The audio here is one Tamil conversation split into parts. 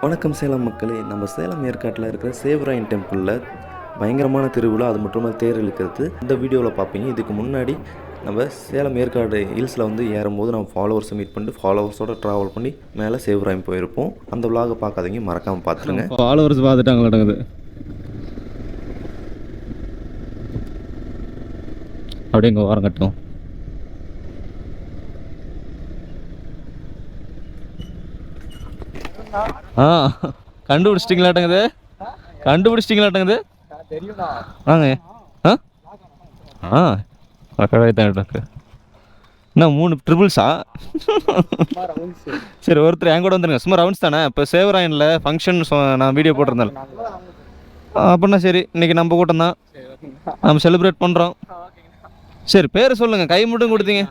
வணக்கம் சேலம் மக்களே. நம்ம சேலம் ஏற்காட்டில் இருக்கிற சேவராயன் டெம்பிளில் பயங்கரமான திருவிழா, அது மட்டும் இல்லாமல் தேர் இழுக்கிறது இந்த வீடியோவில் பார்ப்பீங்க. இதுக்கு முன்னாடி நம்ம சேலம் ஏற்காடு ஹில்ஸில் வந்து ஏறும்போது நம்ம ஃபாலோவர்ஸை மீட் பண்ணிட்டு ஃபாலோவர்ஸோடு ட்ராவல் பண்ணி மேலே சேவராயன் போயிருப்போம். அந்த விலாகை பார்க்காதீங்க, மறக்காமல் பார்த்துருங்க. ஃபாலோவர்ஸ் பார்த்துட்டாங்க நடக்குது. அப்படியே இங்கே ஓரம் கட்டும். கண்டுபிடிச்சிட்டிங்களாட்டங்குது. வாங்க. என்ன 3 ட்ரிபிள்ஸா? சரி, ஒருத்தர் என் கூட வந்துருங்க. சும்மா ரவுண்ட்ஸ் தானே. இப்போ சேவராயனில் ஃபங்க்ஷன் நான் வீடியோ போட்டிருந்தேன் அப்படின்னா சரி, இன்றைக்கி நம்ம கூட்டம் தான், நம்ம செலிப்ரேட் பண்ணுறோம். சரி, பேர் சொல்லுங்கள். கை மட்டும் கொடுத்தீங்க.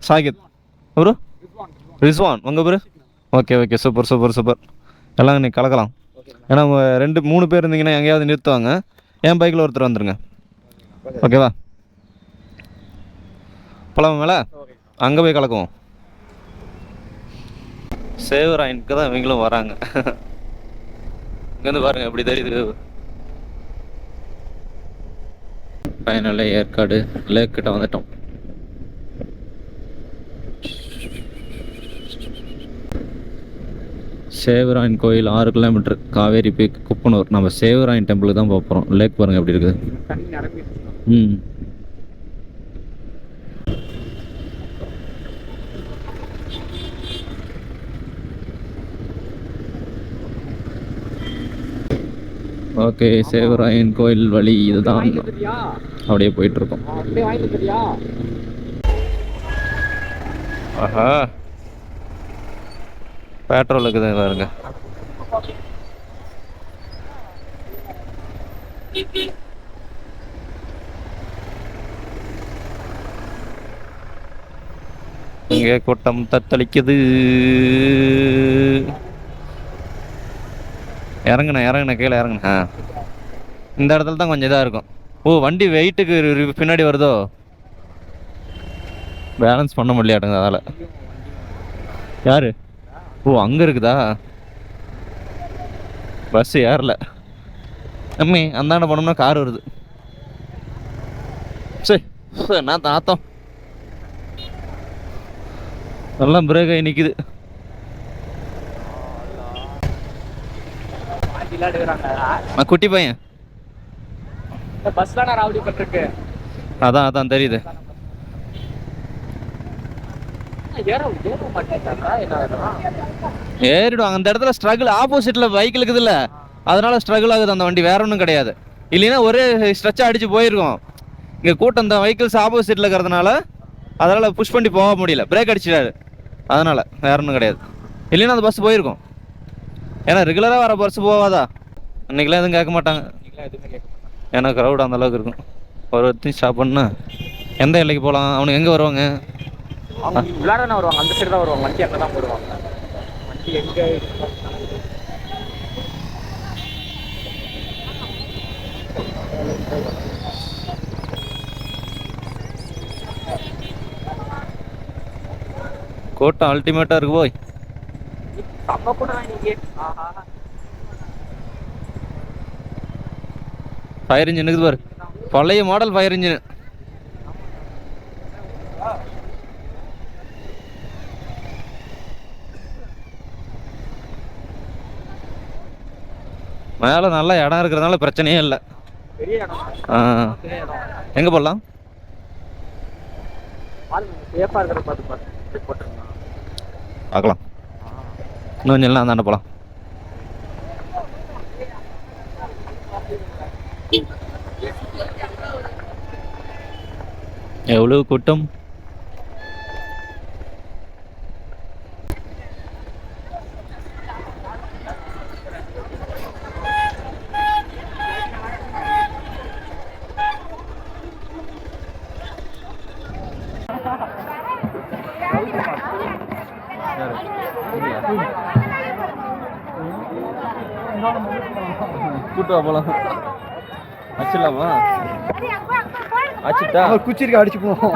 சாகித். ப்ரோ ரிஸ்வான். உங்கள் பேர்? Okay, super. எல்லாம் இன்னைக்கு கலக்கலாம். ஏன்னா 2-3 பேர் இருந்தீங்கன்னா எங்கேயாவது நிறுத்துவாங்க. என் பைக்கில் ஒருத்தர் வந்துருங்க. ஓகேவா? பழம் மேலே அங்கே போய் கலக்குவோம். சேவராயனுக்கு தான் இவங்களும் வராங்க. இங்கேருந்து பாருங்கள் எப்படி தெரியுது. ஃபைனலாக ஏற்காடு லேக் கிட்ட வந்துட்டோம். சேவராயன் கோயில் 6 கிலோமீட்டர், காவேரி பீக், குப்பனூர். நம்ம சேவராயன் டெம்பிளுக்கு தான் போகிறோம். லேக் பாருங்கள் எப்படி இருக்குது. ஓகே, சேவராயன் கோயில் வழி இதுதான். அப்படியே போயிட்டு இருக்கோம். ஆஹா, பெட்ரோலுக்கு தான் பாருங்க. இங்கே கூட்டம் தத்தளிக்குது. இறங்குன கீழே இறங்குன. இந்த இடத்துல தான் கொஞ்சம் இதாக இருக்கும். ஓ, வண்டி வெயிட்டுக்கு பின்னாடி வருதோ, பேலன்ஸ் பண்ண முடியாட்டுங்க. அதால் யாரு? ஓ, அங்கே இருக்குதா பஸ்? ஏறல அம்மி. அந்தாண்ட போனோம்னா கார் வருது. சரி, நான் தாத்தம் நல்லா பிரேக் ஆகி நிற்குது. குட்டி பையன் அதான் தெரியுது. ஏறிடும். அந்த இடத்துல ஸ்ட்ரகிள். ஆப்போசிட்ல பைக் இருக்குதுல்ல, அதனால ஸ்ட்ரகிள் ஆகுது அந்த வண்டி. வேற ஒன்றும் கிடையாது. இல்லைன்னா ஒரே ஸ்ட்ரெச்சா அடிச்சு போயிருக்கோம். இங்க கூட்டம் இந்த வெஹிக்கிள்ஸ் ஆப்போசிட்ல இருக்கிறதுனால அதனால புஷ் பண்ணி போக முடியல. பிரேக் அடிச்சிட்டாரு, அதனால வேற ஒன்றும் கிடையாது. இல்லைன்னா அந்த பஸ் போயிருக்கும். ஏன்னா ரெகுலராக வர பஸ் போவாதா? அன்னைக்கெல்லாம் எதுவும் கேட்க மாட்டாங்க. ஏன்னா க்ரௌட் அந்த அளவுக்கு இருக்கும். ஒரு இடத்தையும் ஸ்டாப் பண்ணா எந்த எல்லைக்கு போகலாம்? அவனுக்கு எங்கே வருவாங்க? வருவாங்க, அந்த சைடு தான் வருவாங்க. வண்டி அங்கே தான் போடுவாங்க. வண்டி எங்கே? கூட்டம் அல்டிமேட்டா இருக்கு போய். ஃபயர் இன்ஜின் இருக்குது பாரு, பழைய மாடல் ஃபயர் இன்ஜின். மேலே நல்ல இடம் இருக்கிறதுனால பிரச்சனையே இல்லை. எங்கே போடலாம்? பார்க்கலாம். இன்னும் கொஞ்சம் எல்லாம் அந்தாண்ட போகலாம். எவ்வளவு கூட்டம்! கூட்டு போலாம். அடிச்சிடலாமா? அடிச்சுட்டா குச்சிருக்க அடிச்சு போவோம்.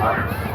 Thank you.